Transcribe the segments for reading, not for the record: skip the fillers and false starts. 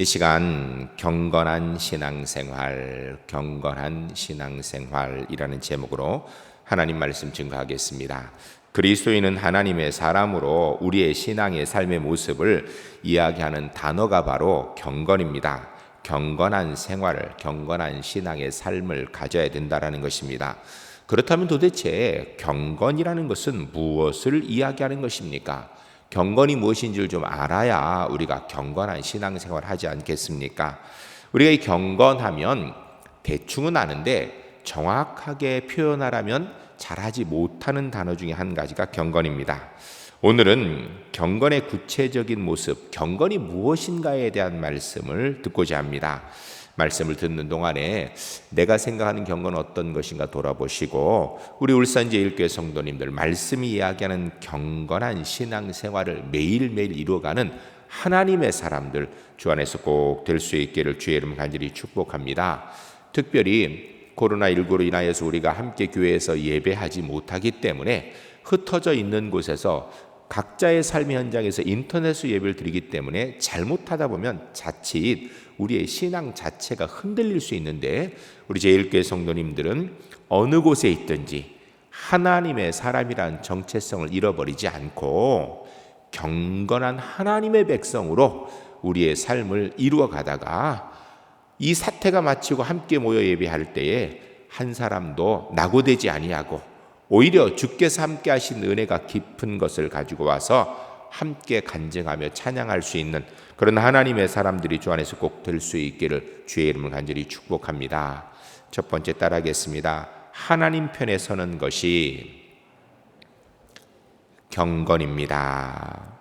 이 시간 경건한 신앙생활이라는 제목으로 하나님 말씀 증거하겠습니다. 그리스도인은 하나님의 사람으로 우리의 신앙의 삶의 모습을 이야기하는 단어가 바로 경건입니다. 경건한 생활을, 경건한 신앙의 삶을 가져야 된다는 것입니다. 그렇다면 도대체 경건이라는 것은 무엇을 이야기하는 것입니까? 경건이 무엇인지를 좀 알아야 우리가 경건한 신앙생활을 하지 않겠습니까? 우리가 이 경건하면 대충은 아는데 정확하게 표현하라면 잘하지 못하는 단어 중에 한 가지가 경건입니다. 오늘은 경건의 구체적인 모습, 경건이 무엇인가에 대한 말씀을 듣고자 합니다. 말씀을 듣는 동안에 내가 생각하는 경건은 어떤 것인가 돌아보시고 우리 울산제일교회 성도님들 말씀이 이야기하는 경건한 신앙생활을 매일매일 이루어가는 하나님의 사람들 주 안에서 꼭 될 수 있기를 주의 이름 간절히 축복합니다. 특별히 코로나19로 인하여서 우리가 함께 교회에서 예배하지 못하기 때문에 흩어져 있는 곳에서 각자의 삶의 현장에서 인터넷으로 예배를 드리기 때문에 잘못하다 보면 자칫 우리의 신앙 자체가 흔들릴 수 있는데 우리 제1교회 성도님들은 어느 곳에 있든지 하나님의 사람이란 정체성을 잃어버리지 않고 경건한 하나님의 백성으로 우리의 삶을 이루어 가다가 이 사태가 마치고 함께 모여 예배할 때에 한 사람도 낙오되지 아니하고 오히려 주께서 함께 하신 은혜가 깊은 것을 가지고 와서 함께 간증하며 찬양할 수 있는 그런 하나님의 사람들이 주 안에서 꼭 될 수 있기를 주의 이름을 간절히 축복합니다. 첫 번째 따라하겠습니다. 하나님 편에 서는 것이 경건입니다.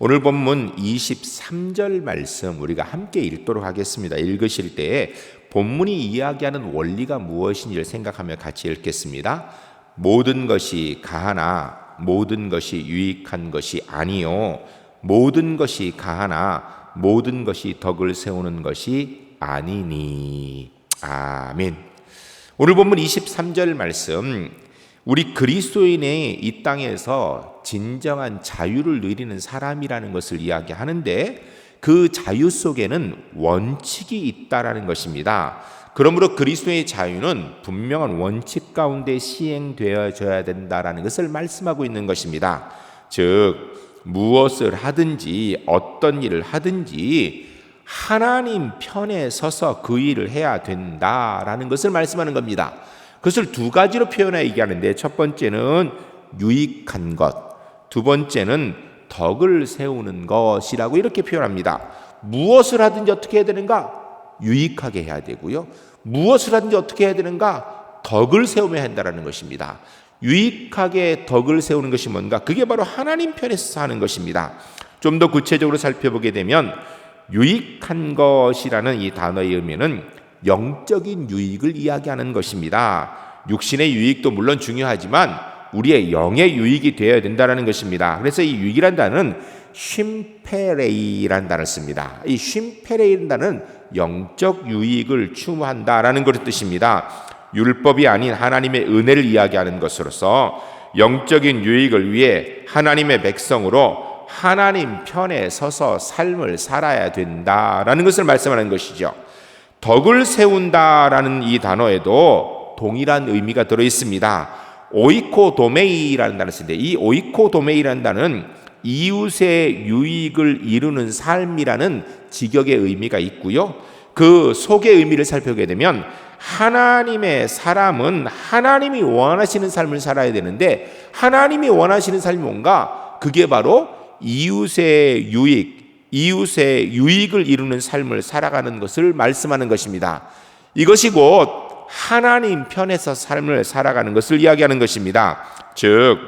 오늘 본문 23절 말씀 우리가 함께 읽도록 하겠습니다. 읽으실 때에 본문이 이야기하는 원리가 무엇인지를 생각하며 같이 읽겠습니다. 모든 것이 가하나 모든 것이 유익한 것이 아니요 모든 것이 가하나 모든 것이 덕을 세우는 것이 아니니. 아멘. 오늘 본문 23절 말씀 우리 그리스도인의 이 땅에서 진정한 자유를 누리는 사람이라는 것을 이야기하는데 그 자유 속에는 원칙이 있다라는 것입니다. 그러므로 그리스도의 자유는 분명한 원칙 가운데 시행되어져야 된다라는 것을 말씀하고 있는 것입니다. 즉 무엇을 하든지 어떤 일을 하든지 하나님 편에 서서 그 일을 해야 된다라는 것을 말씀하는 겁니다. 그것을 두 가지로 표현해 얘기하는데 첫 번째는 유익한 것, 두 번째는 덕을 세우는 것이라고 이렇게 표현합니다. 무엇을 하든지 어떻게 해야 되는가? 유익하게 해야 되고요. 무엇을 하든지 어떻게 해야 되는가? 덕을 세우며 한다는 것입니다. 유익하게 덕을 세우는 것이 뭔가? 그게 바로 하나님 편에서 하는 것입니다. 좀 더 구체적으로 살펴보게 되면 유익한 것이라는 이 단어의 의미는 영적인 유익을 이야기하는 것입니다. 육신의 유익도 물론 중요하지만 우리의 영의 유익이 되어야 된다는 것입니다. 그래서 이 유익이란 단어는 쉼페레이라는 단어를 씁니다. 이 쉼페레이라는 단어는 영적 유익을 추구한다라는 것의 뜻입니다. 율법이 아닌 하나님의 은혜를 이야기하는 것으로서 영적인 유익을 위해 하나님의 백성으로 하나님 편에 서서 삶을 살아야 된다라는 것을 말씀하는 것이죠. 덕을 세운다라는 이 단어에도 동일한 의미가 들어 있습니다. 오이코도메이라는 단어를 쓰는데 이 오이코도메이라는 단어는 이웃의 유익을 이루는 삶이라는 직역의 의미가 있고요. 그 속의 의미를 살펴보게 되면 하나님의 사람은 하나님이 원하시는 삶을 살아야 되는데 하나님이 원하시는 삶이 뭔가? 그게 바로 이웃의 유익을 이루는 삶을 살아가는 것을 말씀하는 것입니다. 이것이 곧 하나님 편에서 삶을 살아가는 것을 이야기하는 것입니다. 즉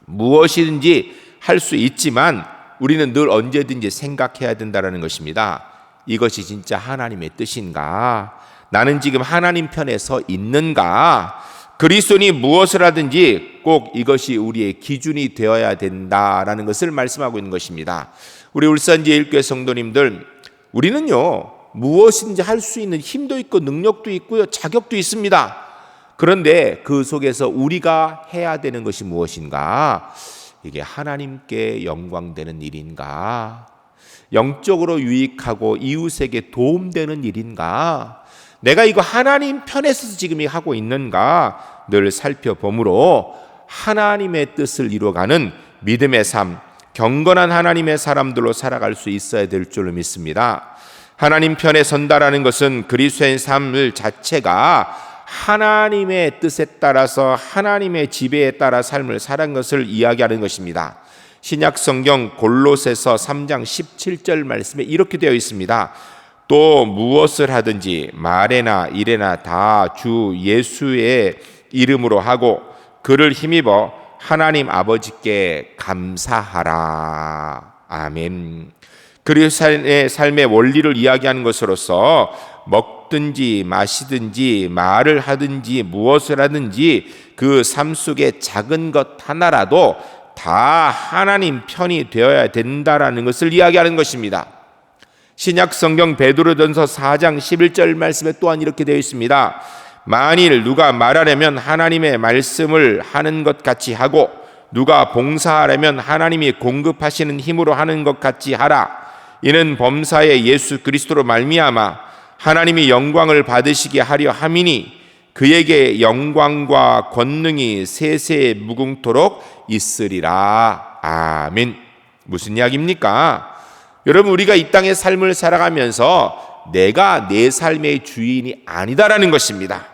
무엇이든지 할 수 있지만 우리는 늘 언제든지 생각해야 된다는 것입니다. 이것이 진짜 하나님의 뜻인가? 나는 지금 하나님 편에 서 있는가? 그리스도인이 무엇을 하든지 꼭 이것이 우리의 기준이 되어야 된다라는 것을 말씀하고 있는 것입니다. 우리 울산제일교회 성도님들, 우리는요 무엇인지 할 수 있는 힘도 있고 능력도 있고요 자격도 있습니다. 그런데 그 속에서 우리가 해야 되는 것이 무엇인가? 이게 하나님께 영광되는 일인가? 영적으로 유익하고 이웃에게 도움되는 일인가? 내가 이거 하나님 편에서 지금 하고 있는가? 늘 살펴보므로 하나님의 뜻을 이루어가는 믿음의 삶, 경건한 하나님의 사람들로 살아갈 수 있어야 될 줄로 믿습니다. 하나님 편에 선다라는 것은 그리스도의 삶을 자체가 하나님의 뜻에 따라서 하나님의 지배에 따라 삶을 살아가는 것을 이야기하는 것입니다. 신약 성경 골로새서 3장 17절 말씀에 이렇게 되어 있습니다. 또 무엇을 하든지 말에나 일에나 다 주 예수의 이름으로 하고 그를 힘입어 하나님 아버지께 감사하라. 아멘. 그리스도의 삶의 원리를 이야기하는 것으로서 먹든지 마시든지 말을 하든지 무엇을 하든지 그 삶 속에 작은 것 하나라도 다 하나님 편이 되어야 된다라는 것을 이야기하는 것입니다. 신약 성경 베드로전서 4장 11절 말씀에 또한 이렇게 되어 있습니다. 만일 누가 말하려면 하나님의 말씀을 하는 것 같이 하고 누가 봉사하려면 하나님이 공급하시는 힘으로 하는 것 같이 하라. 이는 범사의 예수 그리스도로 말미암아 하나님이 영광을 받으시게 하려 함이니 그에게 영광과 권능이 세세 무궁토록 있으리라. 아멘. 무슨 이야기입니까? 여러분, 우리가 이 땅의 삶을 살아가면서 내가 내 삶의 주인이 아니다라는 것입니다.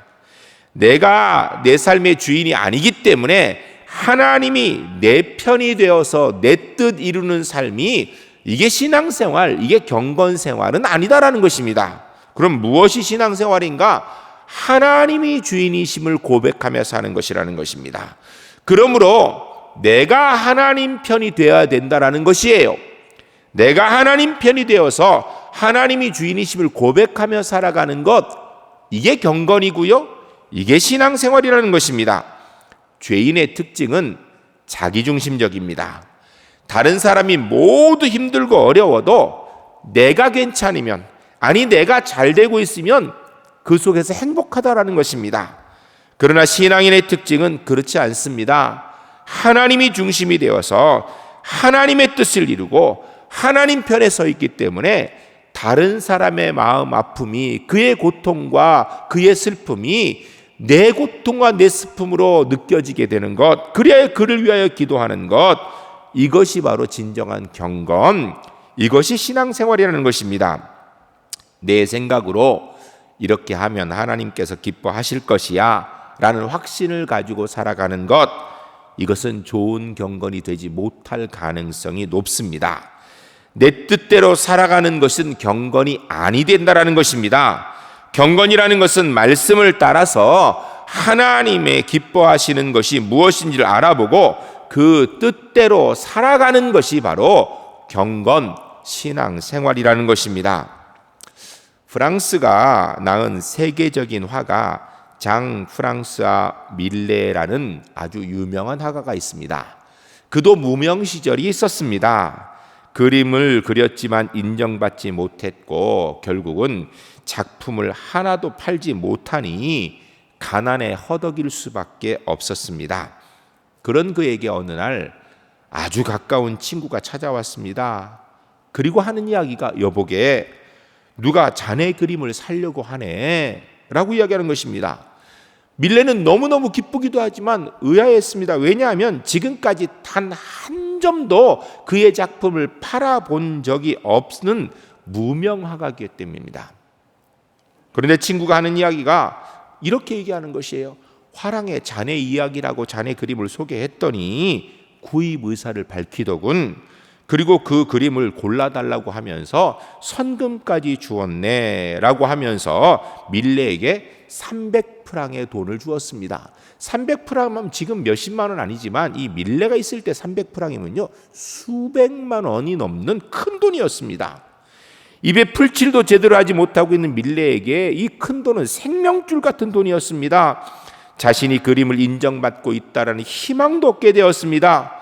내가 내 삶의 주인이 아니기 때문에 하나님이 내 편이 되어서 내 뜻 이루는 삶이 이게 신앙생활, 이게 경건생활은 아니다라는 것입니다. 그럼 무엇이 신앙생활인가? 하나님이 주인이심을 고백하며 사는 것이라는 것입니다. 그러므로 내가 하나님 편이 되어야 된다라는 것이에요. 내가 하나님 편이 되어서 하나님이 주인이심을 고백하며 살아가는 것, 이게 경건이고요, 이게 신앙생활이라는 것입니다. 죄인의 특징은 자기중심적입니다. 다른 사람이 모두 힘들고 어려워도 내가 괜찮으면, 아니 내가 잘 되고 있으면 그 속에서 행복하다라는 것입니다. 그러나 신앙인의 특징은 그렇지 않습니다. 하나님이 중심이 되어서 하나님의 뜻을 이루고 하나님 편에 서 있기 때문에 다른 사람의 마음 아픔이, 그의 고통과 그의 슬픔이 내 고통과 내 슬픔으로 느껴지게 되는 것, 그래야 그를 위하여 기도하는 것, 이것이 바로 진정한 경건, 이것이 신앙생활이라는 것입니다. 내 생각으로 이렇게 하면 하나님께서 기뻐하실 것이야 라는 확신을 가지고 살아가는 것, 이것은 좋은 경건이 되지 못할 가능성이 높습니다. 내 뜻대로 살아가는 것은 경건이 아니 된다라는 것입니다. 경건이라는 것은 말씀을 따라서 하나님의 기뻐하시는 것이 무엇인지를 알아보고 그 뜻대로 살아가는 것이 바로 경건, 신앙생활이라는 것입니다. 프랑스가 낳은 세계적인 화가 장 프랑스와 밀레라는 아주 유명한 화가가 있습니다. 그도 무명 시절이 있었습니다. 그림을 그렸지만 인정받지 못했고 결국은 작품을 하나도 팔지 못하니 가난에 허덕일 수밖에 없었습니다. 그런 그에게 어느 날 아주 가까운 친구가 찾아왔습니다. 그리고 하는 이야기가, 여보게 누가 자네 그림을 사려고 하네 라고 이야기하는 것입니다. 밀레는 너무너무 기쁘기도 하지만 의아했습니다. 왜냐하면 지금까지 단 한 점도 그의 작품을 팔아본 적이 없는 무명화가이기 때문입니다. 그런데 친구가 하는 이야기가 이렇게 얘기하는 것이에요. 화랑의 자네 이야기라고 자네 그림을 소개했더니 구입 의사를 밝히더군. 그리고 그 그림을 골라달라고 하면서 선금까지 주었네 라고 하면서 밀레에게 300프랑의 돈을 주었습니다. 300프랑이면 지금 몇십만 원 아니지만 이 밀레가 있을 때 300프랑이면요 수백만 원이 넘는 큰 돈이었습니다. 입에 풀칠도 제대로 하지 못하고 있는 밀레에게 이 큰 돈은 생명줄 같은 돈이었습니다. 자신이 그림을 인정받고 있다라는 희망도 얻게 되었습니다.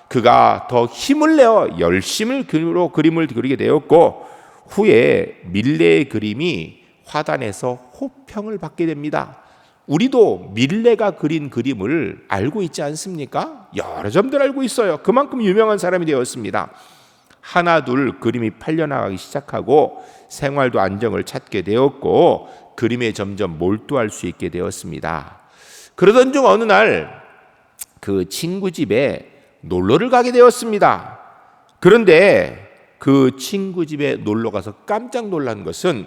그가 더 힘을 내어 열심히 그림을 그리게 되었고 후에 밀레의 그림이 화단에서 호평을 받게 됩니다. 우리도 밀레가 그린 그림을 알고 있지 않습니까? 여러 점들 알고 있어요. 그만큼 유명한 사람이 되었습니다. 하나둘 그림이 팔려나가기 시작하고 생활도 안정을 찾게 되었고 그림에 점점 몰두할 수 있게 되었습니다. 그러던 중 어느 날 그 친구 집에 놀러를 가게 되었습니다. 그런데 그 친구 집에 놀러 가서 깜짝 놀란 것은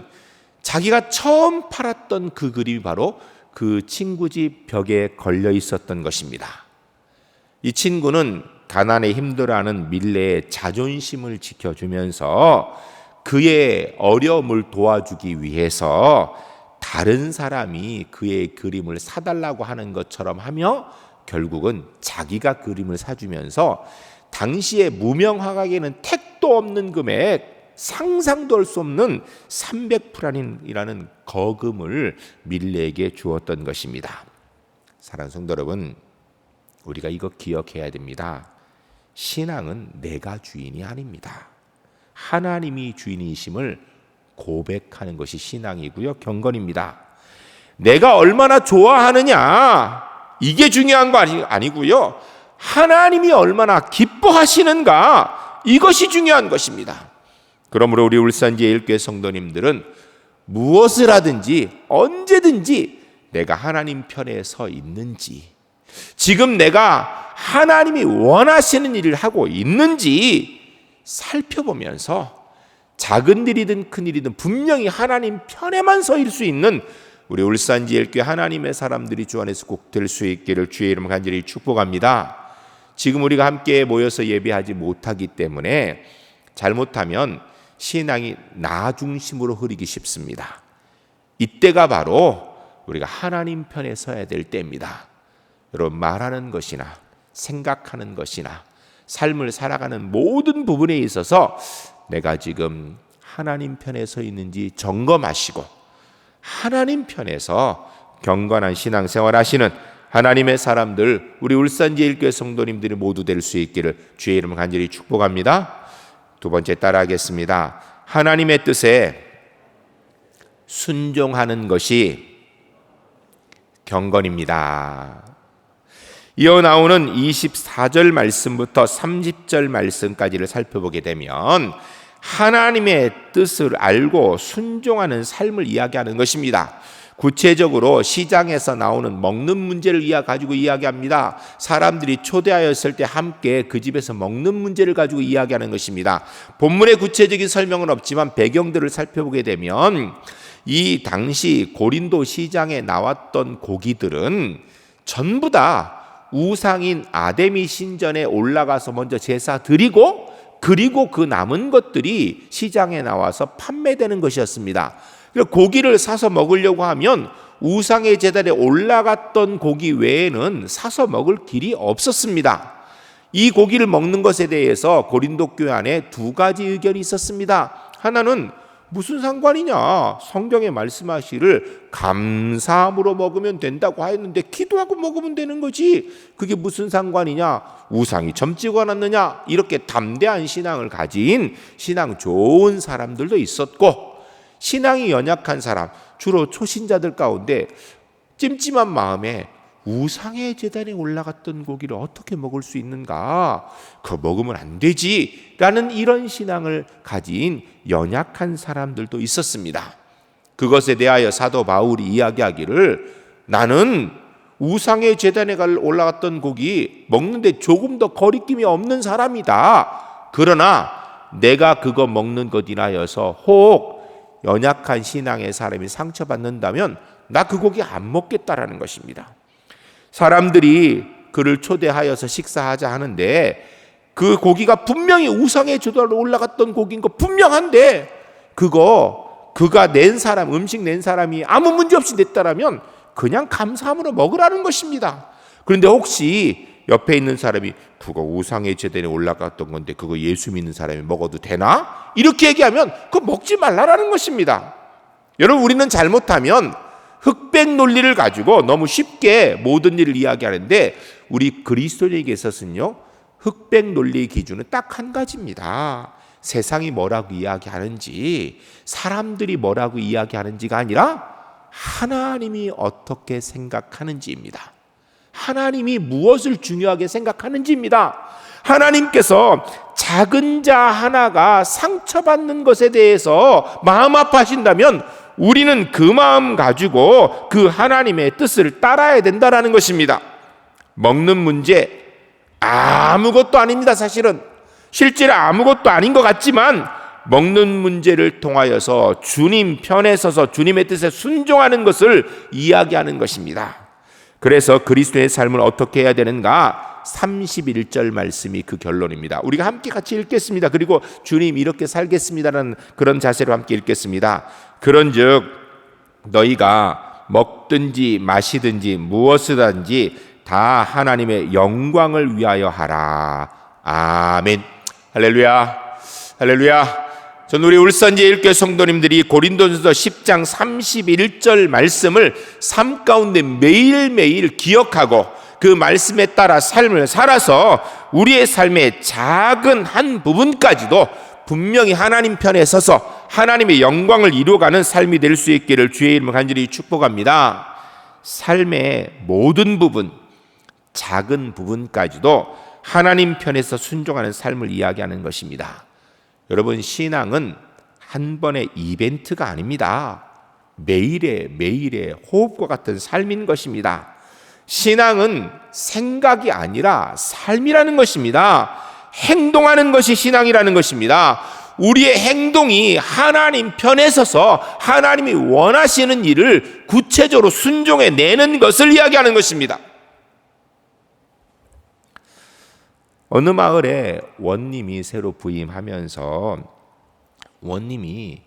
자기가 처음 팔았던 그 그림이 바로 그 친구 집 벽에 걸려 있었던 것입니다. 이 친구는 가난에 힘들어하는 밀레의 자존심을 지켜주면서 그의 어려움을 도와주기 위해서 다른 사람이 그의 그림을 사달라고 하는 것처럼 하며 결국은 자기가 그림을 사주면서 당시에 무명화가에게는 택도 없는 금액, 상상도 할 수 없는 300프란이라는 거금을 밀레에게 주었던 것입니다. 사랑하는 성도 여러분, 우리가 이거 기억해야 됩니다. 신앙은 내가 주인이 아닙니다. 하나님이 주인이심을 고백하는 것이 신앙이고요, 경건입니다. 내가 얼마나 좋아하느냐, 이게 중요한 거 아니고요, 하나님이 얼마나 기뻐하시는가, 이것이 중요한 것입니다. 그러므로 우리 울산제일교회 성도님들은 무엇을 하든지 언제든지 내가 하나님 편에 서 있는지, 지금 내가 하나님이 원하시는 일을 하고 있는지 살펴보면서 작은 일이든 큰 일이든 분명히 하나님 편에만 서일 수 있는 우리 울산제일교회 하나님의 사람들이 주 안에서 꼭 될 수 있기를 주의 이름 간절히 축복합니다. 지금 우리가 함께 모여서 예배하지 못하기 때문에 잘못하면 신앙이 나 중심으로 흐르기 쉽습니다. 이때가 바로 우리가 하나님 편에 서야 될 때입니다. 여러분, 말하는 것이나 생각하는 것이나 삶을 살아가는 모든 부분에 있어서 내가 지금 하나님 편에 서 있는지 점검하시고 하나님 편에서 경건한 신앙생활 하시는 하나님의 사람들, 우리 울산제일교회 성도님들이 모두 될 수 있기를 주의 이름을 간절히 축복합니다. 두 번째 따라하겠습니다. 하나님의 뜻에 순종하는 것이 경건입니다. 이어 나오는 24절 말씀부터 30절 말씀까지를 살펴보게 되면 하나님의 뜻을 알고 순종하는 삶을 이야기하는 것입니다. 구체적으로 시장에서 나오는 먹는 문제를 가지고 이야기합니다. 사람들이 초대하였을 때 함께 그 집에서 먹는 문제를 가지고 이야기하는 것입니다. 본문의 구체적인 설명은 없지만 배경들을 살펴보게 되면 이 당시 고린도 시장에 나왔던 고기들은 전부 다 우상인 아데미 신전에 올라가서 먼저 제사 드리고 그리고 그 남은 것들이 시장에 나와서 판매되는 것이었습니다. 고기를 사서 먹으려고 하면 우상의 제단에 올라갔던 고기 외에는 사서 먹을 길이 없었습니다. 이 고기를 먹는 것에 대해서 고린도 교회 안에 두 가지 의견이 있었습니다. 하나는 무슨 상관이냐, 성경에 말씀하시를 감사함으로 먹으면 된다고 하였는데 기도하고 먹으면 되는 거지, 그게 무슨 상관이냐, 우상이 점찍어 놨느냐, 이렇게 담대한 신앙을 가진 신앙 좋은 사람들도 있었고, 신앙이 연약한 사람, 주로 초신자들 가운데 찜찜한 마음에 우상의 제단에 올라갔던 고기를 어떻게 먹을 수 있는가, 그거 먹으면 안 되지 라는 이런 신앙을 가진 연약한 사람들도 있었습니다. 그것에 대하여 사도 바울이 이야기하기를, 나는 우상의 제단에 올라갔던 고기 먹는데 조금 더 거리낌이 없는 사람이다. 그러나 내가 그거 먹는 것 인하여서 혹 연약한 신앙의 사람이 상처받는다면 나 그 고기 안 먹겠다라는 것입니다. 사람들이 그를 초대하여서 식사하자 하는데 그 고기가 분명히 우상의 제단으로 올라갔던 고기인 거 분명한데 그가 낸 사람, 음식 낸 사람이 아무 문제 없이 냈다라면 그냥 감사함으로 먹으라는 것입니다. 그런데 혹시 옆에 있는 사람이 그거 우상의 제단에 올라갔던 건데 그거 예수 믿는 사람이 먹어도 되나? 이렇게 얘기하면 그거 먹지 말라라는 것입니다. 여러분, 우리는 잘못하면 흑백 논리를 가지고 너무 쉽게 모든 일을 이야기하는데 우리 그리스도인에게 있어서는요, 흑백 논리의 기준은 딱 한 가지입니다. 세상이 뭐라고 이야기하는지, 사람들이 뭐라고 이야기하는지가 아니라 하나님이 어떻게 생각하는지입니다. 하나님이 무엇을 중요하게 생각하는지입니다. 하나님께서 작은 자 하나가 상처받는 것에 대해서 마음 아파하신다면 우리는 그 마음 가지고 그 하나님의 뜻을 따라야 된다는 것입니다. 먹는 문제 아무것도 아닙니다. 사실은 실제로 아무것도 아닌 것 같지만 먹는 문제를 통하여서 주님 편에 서서 주님의 뜻에 순종하는 것을 이야기하는 것입니다. 그래서 그리스도의 삶을 어떻게 해야 되는가? 31절 말씀이 그 결론입니다. 우리가 함께 같이 읽겠습니다. 그리고 주님 이렇게 살겠습니다라는 그런 자세로 함께 읽겠습니다. 그런즉 너희가 먹든지 마시든지 무엇이든지 다 하나님의 영광을 위하여 하라. 아멘. 할렐루야. 할렐루야. 전 우리 울산제일교회 성도님들이 고린도전서 10장 31절 말씀을 삶 가운데 매일매일 기억하고 그 말씀에 따라 삶을 살아서 우리의 삶의 작은 한 부분까지도 분명히 하나님 편에 서서 하나님의 영광을 이루어가는 삶이 될 수 있기를 주의 이름으로 간절히 축복합니다. 삶의 모든 부분, 작은 부분까지도 하나님 편에서 순종하는 삶을 이야기하는 것입니다. 여러분, 신앙은 한 번의 이벤트가 아닙니다. 매일의 호흡과 같은 삶인 것입니다. 신앙은 생각이 아니라 삶이라는 것입니다. 행동하는 것이 신앙이라는 것입니다. 우리의 행동이 하나님 편에 서서 하나님이 원하시는 일을 구체적으로 순종해 내는 것을 이야기하는 것입니다. 어느 마을에 원님이 새로 부임하면서 원님이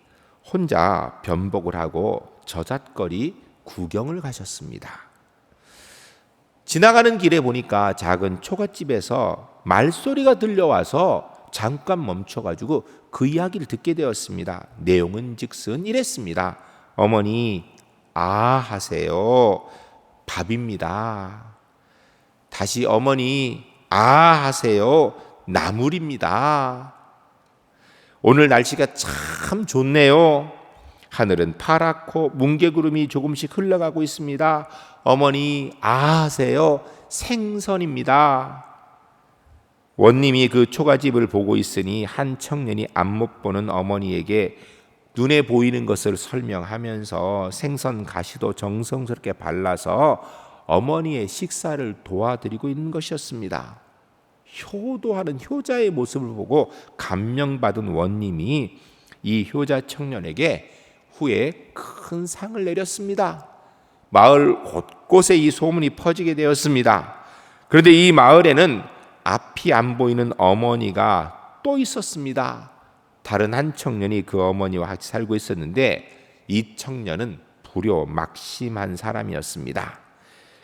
혼자 변복을 하고 저잣거리 구경을 가셨습니다. 지나가는 길에 보니까 작은 초가집에서 말소리가 들려와서 잠깐 멈춰가지고 그 이야기를 듣게 되었습니다. 내용은 즉슨 이랬습니다. 어머니, 하세요. 밥입니다. 다시 어머니, 하세요. 나물입니다. 오늘 날씨가 참 좋네요. 하늘은 파랗고 뭉게구름이 조금씩 흘러가고 있습니다. 어머니, 하세요. 생선입니다. 원님이 그 초가집을 보고 있으니 한 청년이 앞못 보는 어머니에게 눈에 보이는 것을 설명하면서 생선 가시도 정성스럽게 발라서 어머니의 식사를 도와드리고 있는 것이었습니다. 효도하는 효자의 모습을 보고 감명받은 원님이 이 효자 청년에게 후에 큰 상을 내렸습니다. 마을 곳곳에 이 소문이 퍼지게 되었습니다. 그런데 이 마을에는 앞이 안 보이는 어머니가 또 있었습니다. 다른 한 청년이 그 어머니와 같이 살고 있었는데 이 청년은 불효 막심한 사람이었습니다.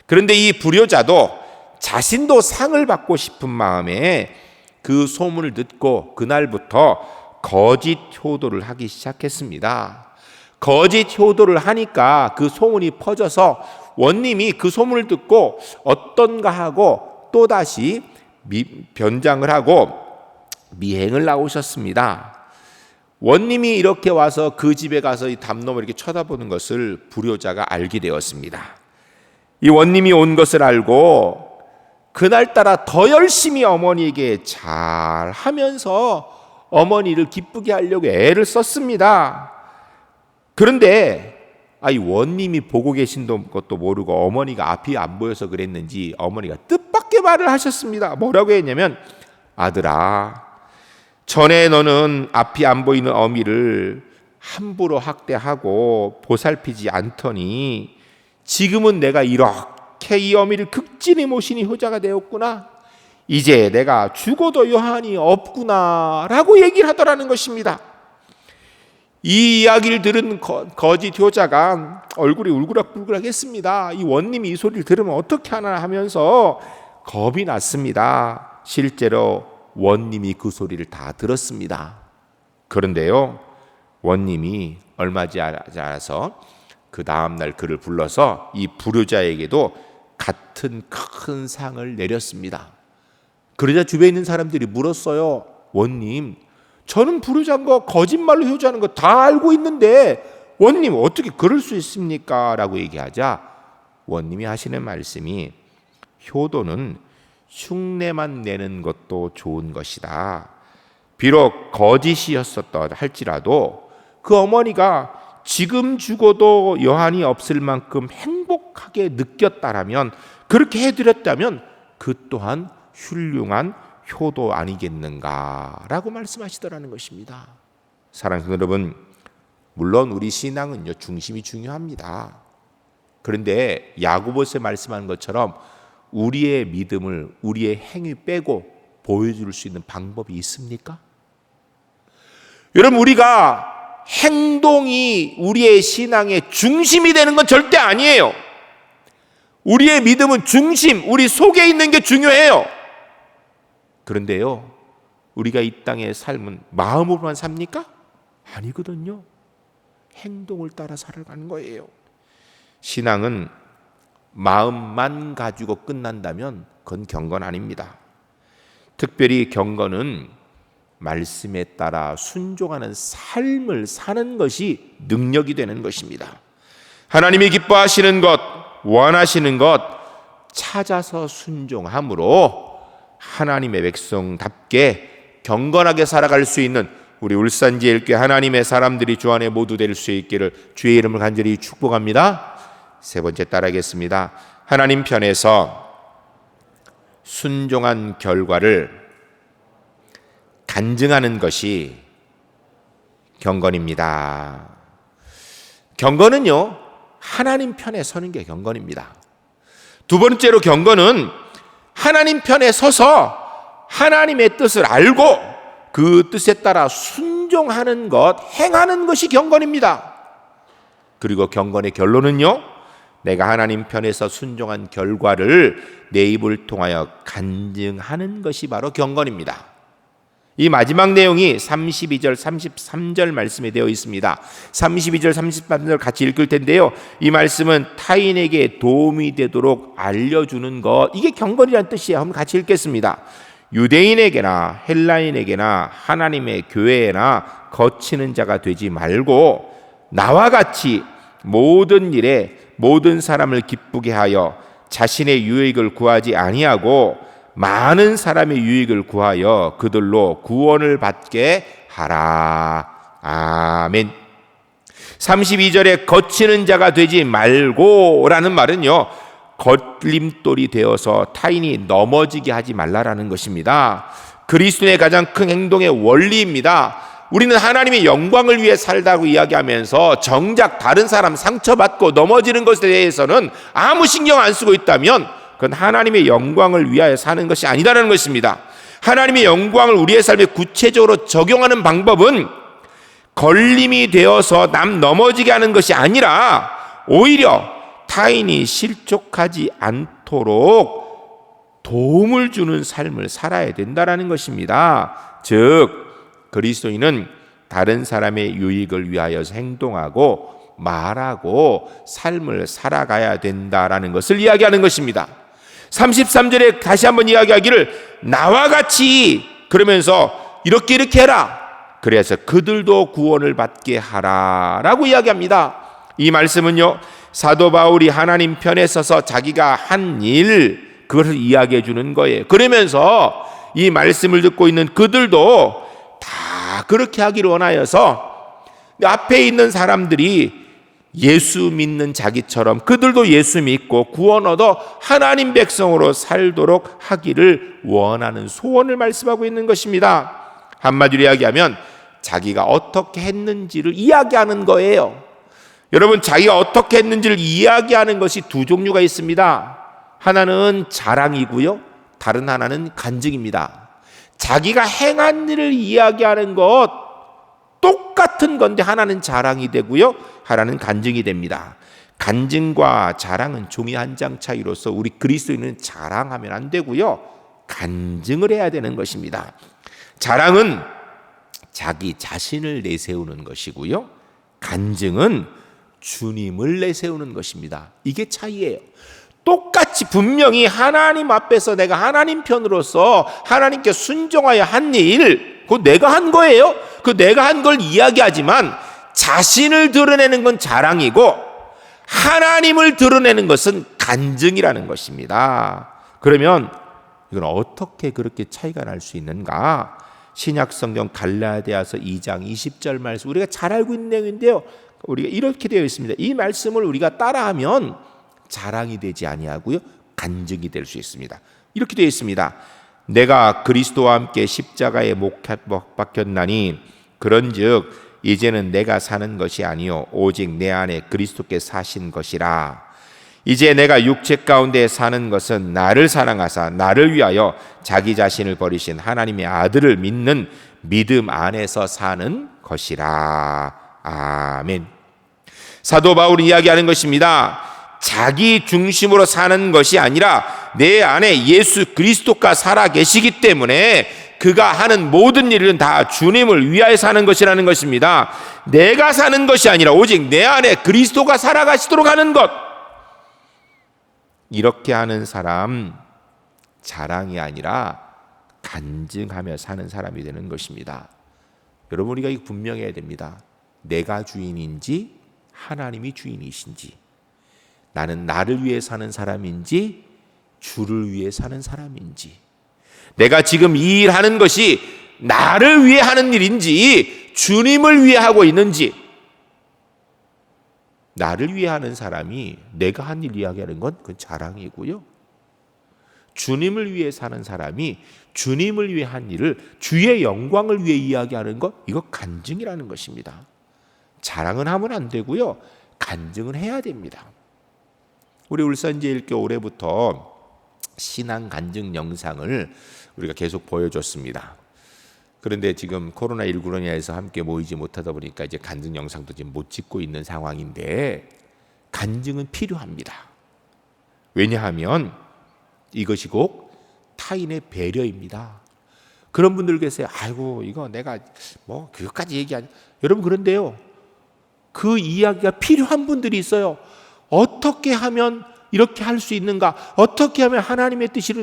그런데 이 불효자도 자신도 상을 받고 싶은 마음에 그 소문을 듣고 그날부터 거짓 효도를 하기 시작했습니다. 거짓 효도를 하니까 그 소문이 퍼져서 원님이 그 소문을 듣고 어떤가 하고 또다시 변장을 하고 미행을 나오셨습니다. 원님이 이렇게 와서 그 집에 가서 이 담nom을 이렇게 쳐다보는 것을 불효자가 알게 되었습니다. 이 원님이 온 것을 알고 그날따라 더 열심히 어머니에게 잘하면서 어머니를 기쁘게 하려고 애를 썼습니다. 그런데 이 원님이 보고 계신 것도 모르고 어머니가 앞이 안 보여서 그랬는지 어머니가 뜻밖의 말을 하셨습니다. 뭐라고 했냐면, 아들아, 전에 너는 앞이 안 보이는 어미를 함부로 학대하고 보살피지 않더니 지금은 내가 이렇게 이 어미를 극진히 모시니 효자가 되었구나. 이제 내가 죽어도 여한이 없구나 라고 얘기를 하더라는 것입니다. 이 이야기를 들은 거짓 효자가 얼굴이 울그락불그락했습니다. 이 원님이 이 소리를 들으면 어떻게 하나 하면서 겁이 났습니다. 실제로 원님이 그 소리를 다 들었습니다. 그런데요, 원님이 얼마 지않아서 그 다음날 그를 불러서 이 불효자에게도 같은 큰 상을 내렸습니다. 그러자 주변에 있는 사람들이 물었어요. 원님, 저는 불효자인 거 거짓말로 효자하는 거 다 알고 있는데 원님 어떻게 그럴 수 있습니까? 라고 얘기하자 원님이 하시는 말씀이, 효도는 흉내만 내는 것도 좋은 것이다. 비록 거짓이었었다 할지라도 그 어머니가 지금 죽어도 여한이 없을 만큼 행복하게 느꼈다라면, 그렇게 해드렸다면 그 또한 훌륭한 효도 아니겠는가라고 말씀하시더라는 것입니다. 사랑하는 여러분, 물론 우리 신앙은요, 중심이 중요합니다. 그런데 야고보서에 말씀하는 것처럼 우리의 믿음을 우리의 행위 빼고 보여줄 수 있는 방법이 있습니까? 여러분, 우리가 행동이 우리의 신앙의 중심이 되는 건 절대 아니에요. 우리의 믿음은 중심, 우리 속에 있는 게 중요해요. 그런데요, 우리가 이 땅의 삶은 마음으로만 삽니까? 아니거든요. 행동을 따라 살아가는 거예요. 신앙은 마음만 가지고 끝난다면 그건 경건 아닙니다. 특별히 경건은 말씀에 따라 순종하는 삶을 사는 것이 능력이 되는 것입니다. 하나님이 기뻐하시는 것, 원하시는 것 찾아서 순종함으로 하나님의 백성답게 경건하게 살아갈 수 있는 우리 울산제일교회 하나님의 사람들이 주 안에 모두 될 수 있기를 주의 이름을 간절히 축복합니다. 세 번째 따라하겠습니다. 하나님 편에서 순종한 결과를 간증하는 것이 경건입니다. 경건은요, 하나님 편에 서는 게 경건입니다. 두 번째로 경건은 하나님 편에 서서 하나님의 뜻을 알고 그 뜻에 따라 순종하는 것, 행하는 것이 경건입니다. 그리고 경건의 결론은요, 내가 하나님 편에서 순종한 결과를 내 입을 통하여 간증하는 것이 바로 경건입니다. 이 마지막 내용이 32절, 33절 말씀에 되어 있습니다. 32절, 33절 같이 읽을 텐데요. 이 말씀은 타인에게 도움이 되도록 알려주는 것, 이게 경건이라는 뜻이에요. 한번 같이 읽겠습니다. 유대인에게나 헬라인에게나 하나님의 교회에나 거치는 자가 되지 말고 나와 같이 모든 일에 모든 사람을 기쁘게 하여 자신의 유익을 구하지 아니하고 많은 사람의 유익을 구하여 그들로 구원을 받게 하라. 아멘. 32절에 거치는 자가 되지 말고 라는 말은요, 걸림돌이 되어서 타인이 넘어지게 하지 말라라는 것입니다. 그리스도의 가장 큰 행동의 원리입니다. 우리는 하나님의 영광을 위해 살다고 이야기하면서 정작 다른 사람 상처받고 넘어지는 것에 대해서는 아무 신경 안 쓰고 있다면 그건 하나님의 영광을 위하여 사는 것이 아니다라는 것입니다. 하나님의 영광을 우리의 삶에 구체적으로 적용하는 방법은 걸림이 되어서 남 넘어지게 하는 것이 아니라 오히려 타인이 실족하지 않도록 도움을 주는 삶을 살아야 된다라는 것입니다. 즉 그리스도인은 다른 사람의 유익을 위하여 행동하고 말하고 삶을 살아가야 된다라는 것을 이야기하는 것입니다. 33절에 다시 한번 이야기하기를 나와 같이, 그러면서 이렇게 해라, 그래서 그들도 구원을 받게 하라라고 이야기합니다. 이 말씀은요, 사도 바울이 하나님 편에 서서 자기가 한 일, 그것을 이야기해 주는 거예요. 그러면서 이 말씀을 듣고 있는 그들도 다 그렇게 하기를 원하여서 앞에 있는 사람들이 예수 믿는 자기처럼 그들도 예수 믿고 구원 얻어 하나님 백성으로 살도록 하기를 원하는 소원을 말씀하고 있는 것입니다. 한마디로 이야기하면 자기가 어떻게 했는지를 이야기하는 거예요. 여러분, 자기가 어떻게 했는지를 이야기하는 것이 두 종류가 있습니다. 하나는 자랑이고요, 다른 하나는 간증입니다. 자기가 행한 일을 이야기하는 것 똑같은 건데 하나는 자랑이 되고요, 하나는 간증이 됩니다. 간증과 자랑은 종이 한 장 차이로서 우리 그리스도인은 자랑하면 안 되고요, 간증을 해야 되는 것입니다. 자랑은 자기 자신을 내세우는 것이고요, 간증은 주님을 내세우는 것입니다. 이게 차이예요. 똑같이 분명히 하나님 앞에서 내가 하나님 편으로서 하나님께 순종하여 한 일, 그거 내가 한 거예요. 그 내가 한 걸 이야기하지만 자신을 드러내는 건 자랑이고 하나님을 드러내는 것은 간증이라는 것입니다. 그러면 이건 어떻게 그렇게 차이가 날 수 있는가? 신약 성경 갈라디아서 2장 20절 말씀, 우리가 잘 알고 있는 내용인데요. 우리가 이렇게 되어 있습니다. 이 말씀을 우리가 따라하면 자랑이 되지 아니하고요, 간증이 될 수 있습니다. 이렇게 되어 있습니다. 내가 그리스도와 함께 십자가에 못 박혔나니 그런즉 이제는 내가 사는 것이 아니요 오직 내 안에 그리스도께서 사신 것이라. 이제 내가 육체 가운데 사는 것은 나를 사랑하사 나를 위하여 자기 자신을 버리신 하나님의 아들을 믿는 믿음 안에서 사는 것이라. 아멘. 사도 바울이 이야기하는 것입니다. 자기 중심으로 사는 것이 아니라 내 안에 예수 그리스도가 살아 계시기 때문에 그가 하는 모든 일은 다 주님을 위하여 사는 것이라는 것입니다. 내가 사는 것이 아니라 오직 내 안에 그리스도가 살아가시도록 하는 것. 이렇게 하는 사람, 자랑이 아니라 간증하며 사는 사람이 되는 것입니다. 여러분, 우리가 이거 분명해야 됩니다. 내가 주인인지 하나님이 주인이신지, 나는 나를 위해 사는 사람인지 주를 위해 사는 사람인지, 내가 지금 이 일하는 것이 나를 위해 하는 일인지 주님을 위해 하고 있는지. 나를 위해 하는 사람이 내가 한 일 이야기하는 건 그건 자랑이고요. 주님을 위해 사는 사람이 주님을 위해 한 일을 주의 영광을 위해 이야기하는 것, 이거 간증이라는 것입니다. 자랑은 하면 안 되고요, 간증은 해야 됩니다. 우리 울산제일교 올해부터 신앙 간증 영상을 우리가 계속 보여줬습니다. 그런데 지금 코로나19로 인해서 함께 모이지 못하다 보니까 이제 간증 영상도 지금 못 찍고 있는 상황인데, 간증은 필요합니다. 왜냐하면 이것이 곧 타인의 배려입니다. 그런 분들 계세요. 아이고, 이거 내가 뭐 그것까지 얘기하냐. 여러분, 그런데요, 그 이야기가 필요한 분들이 있어요. 어떻게 하면 이렇게 할 수 있는가? 어떻게 하면 하나님의 뜻이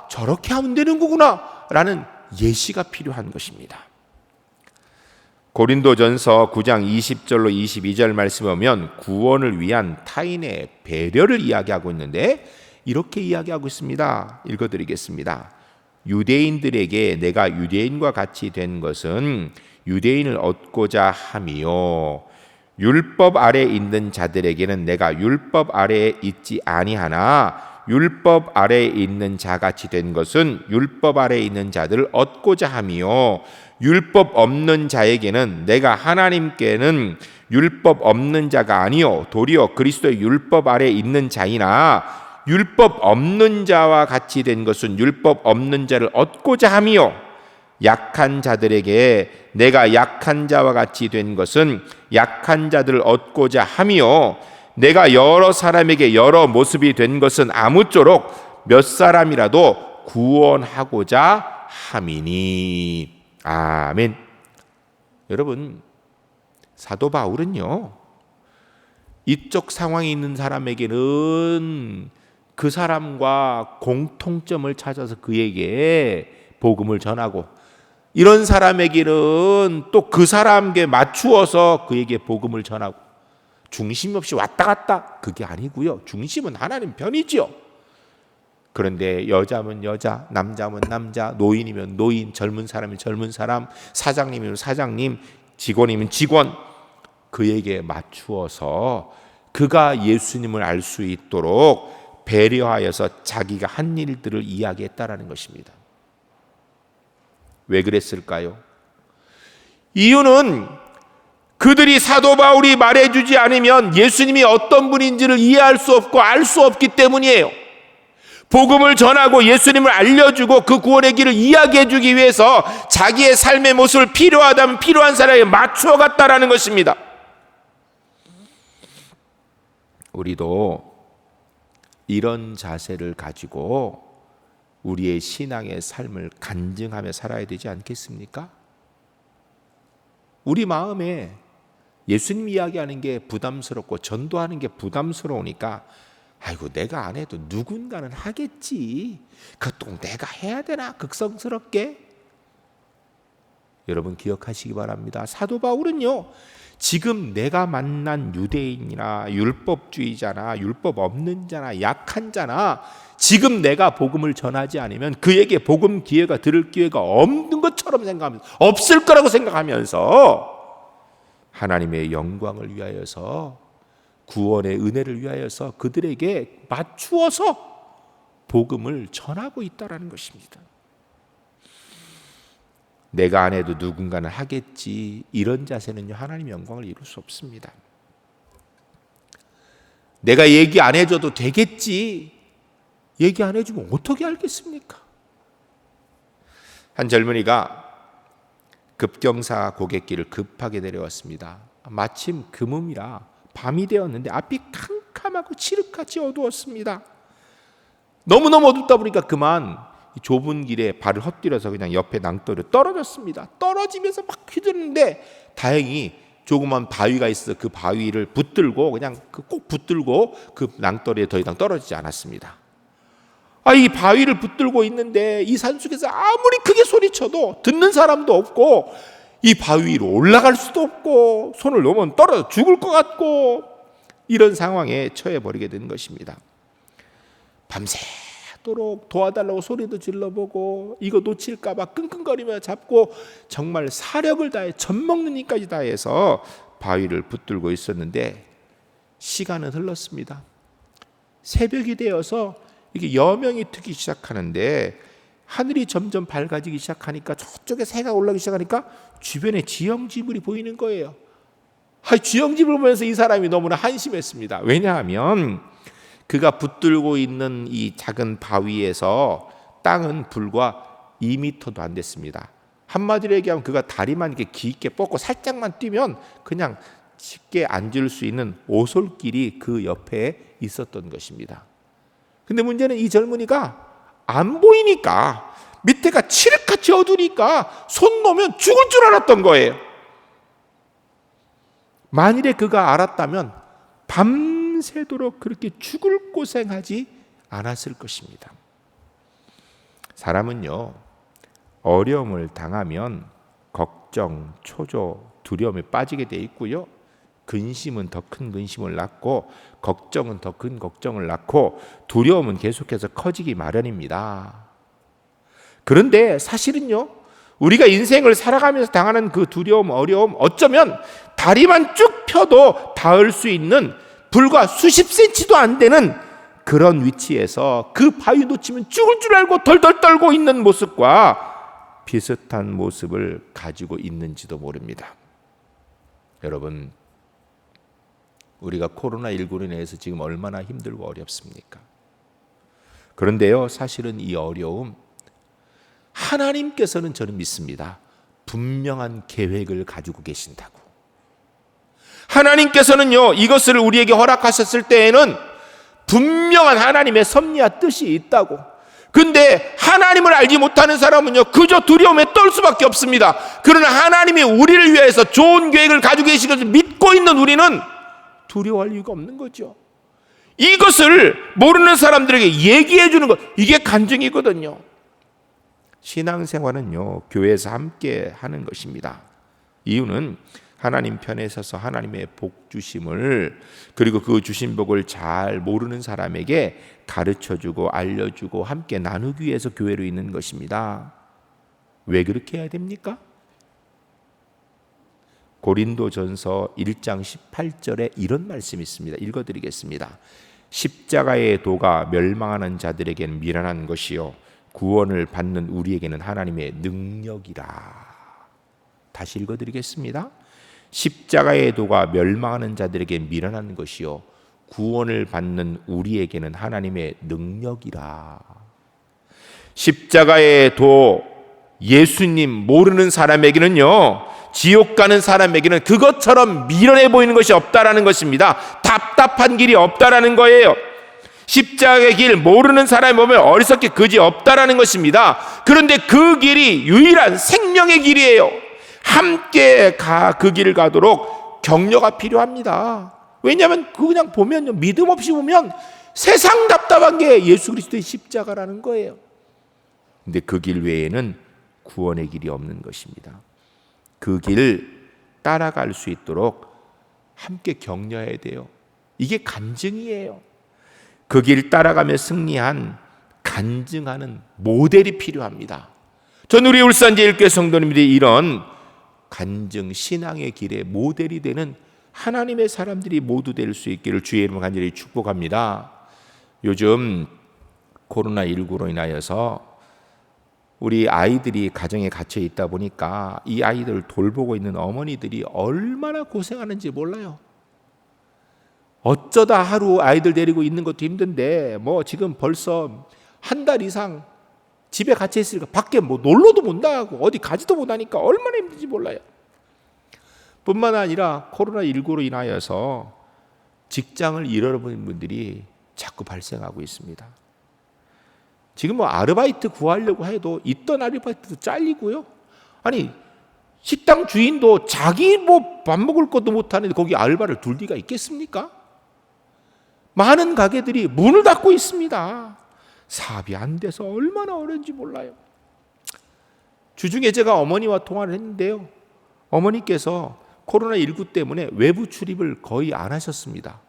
저렇게 하면 되는 거구나 라는 예시가 필요한 것입니다. 고린도전서 9장 20절로 22절 말씀 보면 구원을 위한 타인의 배려를 이야기하고 있는데, 이렇게 이야기하고 있습니다. 읽어드리겠습니다. 유대인들에게 내가 유대인과 같이 된 것은 유대인을 얻고자 함이요, 율법 아래 있는 자들에게는 내가 율법 아래에 있지 아니하나 율법 아래에 있는 자같이 된 것은 율법 아래에 있는 자들을 얻고자 함이요, 율법 없는 자에게는 내가 하나님께는 율법 없는 자가 아니요 도리어 그리스도의 율법 아래에 있는 자이나 율법 없는 자와 같이 된 것은 율법 없는 자를 얻고자 함이요, 약한 자들에게 내가 약한 자와 같이 된 것은 약한 자들을 얻고자 함이요, 내가 여러 사람에게 여러 모습이 된 것은 아무쪼록 몇 사람이라도 구원하고자 함이니. 아멘. 여러분, 사도 바울은요, 이쪽 상황에 있는 사람에게는 그 사람과 공통점을 찾아서 그에게 복음을 전하고, 이런 사람에게는 또 그 사람에게 맞추어서 그에게 복음을 전하고, 중심 없이 왔다 갔다, 그게 아니고요. 중심은 하나님 편이죠. 그런데 여자면 여자, 남자면 남자, 노인이면 노인, 젊은 사람이면 젊은 사람, 사장님이면 사장님, 직원이면 직원, 그에게 맞추어서 그가 예수님을 알 수 있도록 배려하여서 자기가 한 일들을 이야기했다라는 것입니다. 왜 그랬을까요? 이유는 그들이 사도 바울이 말해주지 않으면 예수님이 어떤 분인지를 이해할 수 없고 알 수 없기 때문이에요. 복음을 전하고 예수님을 알려주고 그 구원의 길을 이야기해주기 위해서 자기의 삶의 모습을 필요하다면 필요한 사람에게 맞추어 갔다라는 것입니다. 우리도 이런 자세를 가지고 우리의 신앙의 삶을 간증하며 살아야 되지 않겠습니까? 우리 마음에 예수님 이야기하는 게 부담스럽고 전도하는 게 부담스러우니까 아이고, 내가 안 해도 누군가는 하겠지, 그것도 내가 해야 되나 극성스럽게. 여러분 기억하시기 바랍니다. 사도 바울은요, 지금 내가 만난 유대인이나 율법주의자나 율법 없는 자나 약한 자나 지금 내가 복음을 전하지 않으면 그에게 복음 기회가 들을 기회가 없는 것처럼 생각하면서, 없을 거라고 생각하면서 하나님의 영광을 위하여서, 구원의 은혜를 위하여서 그들에게 맞추어서 복음을 전하고 있다라는 것입니다. 내가 안 해도 누군가는 하겠지, 이런 자세는요 하나님의 영광을 이룰 수 없습니다. 내가 얘기 안 해줘도 되겠지, 얘기 안 해주면 어떻게 알겠습니까? 한 젊은이가 급경사 고갯길을 급하게 내려왔습니다. 마침 금음이라 밤이 되었는데 앞이 캄캄하고 칠흑같이 어두웠습니다. 너무너무 어둡다 보니까 그만 좁은 길에 발을 헛디뎌서 그냥 옆에 낭떠러리로 떨어졌습니다. 떨어지면서 막 휘두르는데 다행히 조그만 바위가 있어 그 바위를 붙들고 그냥 꼭 붙들고 그 낭떠러리에 더 이상 떨어지지 않았습니다. 이 바위를 붙들고 있는데 이 산속에서 아무리 크게 소리쳐도 듣는 사람도 없고 이 바위 위로 올라갈 수도 없고 손을 놓으면 떨어져 죽을 것 같고 이런 상황에 처해버리게 된 것입니다. 밤새도록 도와달라고 소리도 질러보고 이거 놓칠까 봐 끙끙거리며 잡고 정말 사력을 다해 젖먹는 힘까지 다해서 바위를 붙들고 있었는데 시간은 흘렀습니다. 새벽이 되어서 이게 여명이 트기 시작하는데 하늘이 점점 밝아지기 시작하니까 저쪽에 새가 올라오기 시작하니까 주변에 지형지물이 보이는 거예요. 지형지물을 보면서 이 사람이 너무나 한심했습니다. 왜냐하면 그가 붙들고 있는 이 작은 바위에서 땅은 불과 2m도 안 됐습니다. 한마디로 얘기하면 그가 다리만 이렇게 깊게 뻗고 살짝만 뛰면 그냥 쉽게 앉을 수 있는 오솔길이 그 옆에 있었던 것입니다. 근데 문제는 이 젊은이가 안 보이니까, 밑에가 칠흑같이 어두우니까 손 놓으면 죽을 줄 알았던 거예요. 만일에 그가 알았다면 밤새도록 그렇게 죽을 고생하지 않았을 것입니다. 사람은요, 어려움을 당하면 걱정, 초조, 두려움에 빠지게 돼 있고요, 근심은 더 큰 근심을 낳고 걱정은 더 큰 걱정을 낳고 두려움은 계속해서 커지기 마련입니다. 그런데 사실은요, 우리가 인생을 살아가면서 당하는 그 두려움, 어려움, 어쩌면 다리만 쭉 펴도 닿을 수 있는 불과 수십 센치도 안 되는 그런 위치에서 그 바위 놓치면 죽을 줄 알고 덜덜 떨고 있는 모습과 비슷한 모습을 가지고 있는지도 모릅니다. 여러분, 우리가 코로나19로 인해서 지금 얼마나 힘들고 어렵습니까? 그런데요, 사실은 이 어려움, 하나님께서는 저는 믿습니다, 분명한 계획을 가지고 계신다고. 하나님께서는요, 이것을 우리에게 허락하셨을 때에는 분명한 하나님의 섭리와 뜻이 있다고. 근데 하나님을 알지 못하는 사람은요, 그저 두려움에 떨 수밖에 없습니다. 그러나 하나님이 우리를 위해서 좋은 계획을 가지고 계신 것을 믿고 있는 우리는 두려워할 이유가 없는 거죠. 이것을 모르는 사람들에게 얘기해 주는 것, 이게 간증이거든요. 신앙생활은요, 교회에서 함께 하는 것입니다. 이유는 하나님 편에 서서 하나님의 복 주심을, 그리고 그 주신 복을 잘 모르는 사람에게 가르쳐주고 알려주고 함께 나누기 위해서 교회로 있는 것입니다. 왜 그렇게 해야 됩니까? 고린도전서 1장 18절에 이런 말씀이 있습니다. 읽어드리겠습니다. 십자가의 도가 멸망하는 자들에게는 미련한 것이요 구원을 받는 우리에게는 하나님의 능력이라. 다시 읽어드리겠습니다. 십자가의 도가 멸망하는 자들에게 미련한 것이요 구원을 받는 우리에게는 하나님의 능력이라. 십자가의 도, 예수님 모르는 사람에게는요, 지옥 가는 사람에게는 그것처럼 미련해 보이는 것이 없다라는 것입니다. 답답한 길이 없다라는 거예요. 십자가의 길 모르는 사람이 보면 어리석게 그지 없다라는 것입니다. 그런데 그 길이 유일한 생명의 길이에요. 함께 그 길을 가도록 격려가 필요합니다. 왜냐하면 그냥 보면요, 믿음 없이 보면 세상 답답한 게 예수 그리스도의 십자가라는 거예요. 근데 그 길 외에는 구원의 길이 없는 것입니다. 그 길 따라갈 수 있도록 함께 격려해야 돼요. 이게 간증이에요. 그 길 따라가며 승리한 간증하는 모델이 필요합니다. 전 우리 울산제일교회 성도님들이 이런 간증 신앙의 길에 모델이 되는 하나님의 사람들이 모두 될 수 있기를 주의 이름으로 간절히 축복합니다. 요즘 코로나19로 인하여서 우리 아이들이 가정에 갇혀 있다 보니까 이 아이들을 돌보고 있는 어머니들이 얼마나 고생하는지 몰라요. 어쩌다 하루 아이들 데리고 있는 것도 힘든데 지금 벌써 한 달 이상 집에 갇혀 있으니까 밖에 놀러도 못 나가고 어디 가지도 못하니까 얼마나 힘든지 몰라요. 뿐만 아니라 코로나19로 인하여서 직장을 잃어버린 분들이 자꾸 발생하고 있습니다. 지금 아르바이트 구하려고 해도 있던 아르바이트도 잘리고요. 아니 식당 주인도 자기 밥 먹을 것도 못하는데 거기 알바를 둘 리가 있겠습니까? 많은 가게들이 문을 닫고 있습니다. 사업이 안 돼서 얼마나 어려운지 몰라요. 주중에 제가 어머니와 통화를 했는데요. 어머니께서 코로나19 때문에 외부 출입을 거의 안 하셨습니다.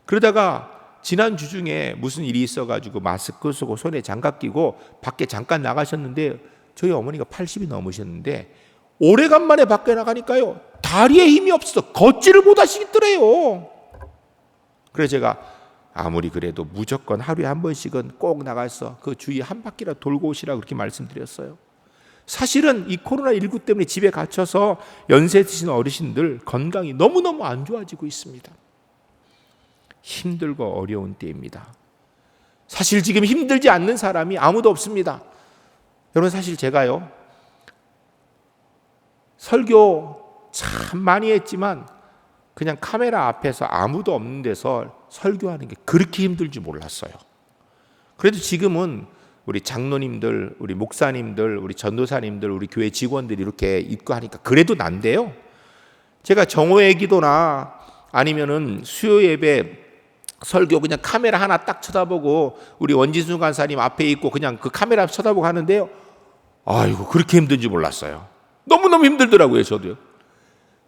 그러다가 지난 주중에 무슨 일이 있어가지고 마스크 쓰고 손에 장갑 끼고 밖에 잠깐 나가셨는데 저희 어머니가 80이 넘으셨는데 오래간만에 밖에 나가니까요. 다리에 힘이 없어서 걷지를 못하시겠더래요. 그래서 제가 아무리 그래도 무조건 하루에 한 번씩은 꼭 나가서 그 주위 한 바퀴라 돌고 오시라고 그렇게 말씀드렸어요. 사실은 이 코로나19 때문에 집에 갇혀서 연세 드신 어르신들 건강이 너무너무 안 좋아지고 있습니다. 힘들고 어려운 때입니다. 사실 지금 힘들지 않는 사람이 아무도 없습니다. 여러분 사실 제가요 설교 참 많이 했지만 그냥 카메라 앞에서 아무도 없는 데서 설교하는 게 그렇게 힘들지 몰랐어요. 그래도 지금은 우리 장로님들, 우리 목사님들, 우리 전도사님들, 우리 교회 직원들이 이렇게 있고 하니까 그래도 난데요. 제가 정오의 기도나 아니면은 수요 예배 설교 그냥 카메라 하나 딱 쳐다보고 우리 원진수 간사님 앞에 있고 그냥 그 카메라 쳐다보고 하는데요. 아이고 그렇게 힘든지 몰랐어요. 너무너무 힘들더라고요. 저도요.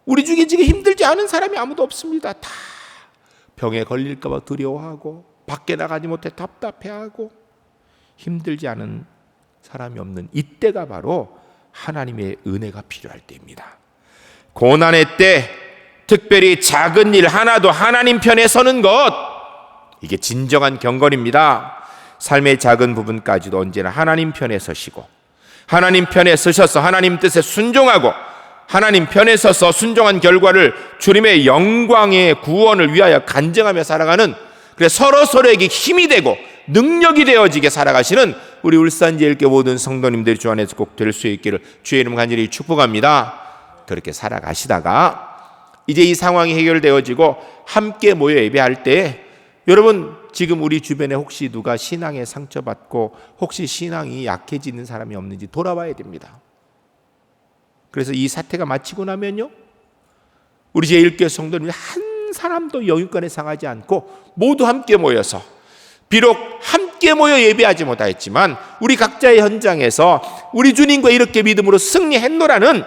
우리 중에 지금 힘들지 않은 사람이 아무도 없습니다. 다 병에 걸릴까 봐 두려워하고 밖에 나가지 못해 답답해하고 힘들지 않은 사람이 없는 이때가 바로 하나님의 은혜가 필요할 때입니다. 고난의 때 특별히 작은 일 하나도 하나님 편에 서는 것, 이게 진정한 경건입니다. 삶의 작은 부분까지도 언제나 하나님 편에 서시고 하나님 편에 서셔서 하나님 뜻에 순종하고 하나님 편에 서서 순종한 결과를 주님의 영광의 구원을 위하여 간증하며 살아가는, 그래서 서로에게 힘이 되고 능력이 되어지게 살아가시는 우리 울산제일교회 모든 성도님들이 주 안에서 꼭 될 수 있기를 주의 이름 간절히 축복합니다. 그렇게 살아가시다가 이제 이 상황이 해결되어지고 함께 모여 예배할 때 여러분 지금 우리 주변에 혹시 누가 신앙에 상처받고 혹시 신앙이 약해지는 사람이 없는지 돌아봐야 됩니다. 그래서 이 사태가 마치고 나면요 우리 제1교회 성도님이 한 사람도 영유권에 상하지 않고 모두 함께 모여서 비록 함께 모여 예배하지 못하였지만 우리 각자의 현장에서 우리 주님과 이렇게 믿음으로 승리했노라는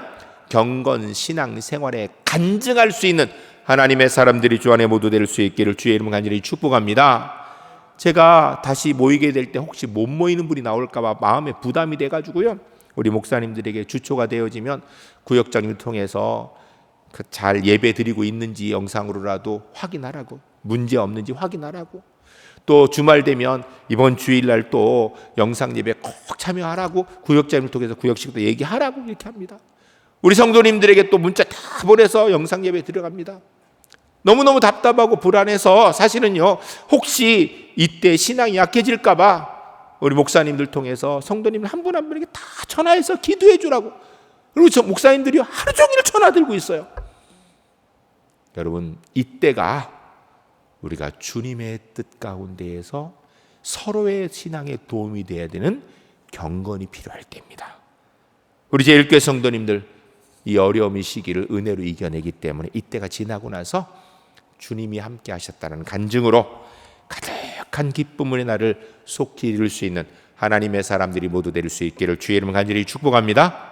경건 신앙 생활에 간증할 수 있는 하나님의 사람들이 주 안에 모두 될 수 있기를 주의 이름으로 간절히 축복합니다. 제가 다시 모이게 될 때 혹시 못 모이는 분이 나올까 봐 마음에 부담이 돼가지고요 우리 목사님들에게 주초가 되어지면 구역장님을 통해서 잘 예배 드리고 있는지 영상으로라도 확인하라고, 문제 없는지 확인하라고, 또 주말 되면 이번 주일날 또 영상 예배 꼭 참여하라고 구역장님을 통해서 구역식도 얘기하라고 이렇게 합니다. 우리 성도님들에게 또 문자 다 보내서 영상 예배 들어갑니다. 너무너무 답답하고 불안해서 사실은요 혹시 이때 신앙이 약해질까 봐 우리 목사님들 통해서 성도님들 한 분 한 분에게 다 전화해서 기도해 주라고, 그리고 저 목사님들이 하루 종일 전화 들고 있어요. 여러분 이때가 우리가 주님의 뜻 가운데에서 서로의 신앙에 도움이 되어야 되는 경건이 필요할 때입니다. 우리 제1교회 성도님들 이 어려움의 시기를 은혜로 이겨내기 때문에 이때가 지나고 나서 주님이 함께 하셨다는 간증으로 가득한 기쁨의 날을 속히 이룰 수 있는 하나님의 사람들이 모두 될 수 있기를 주의 이름으로 간절히 축복합니다.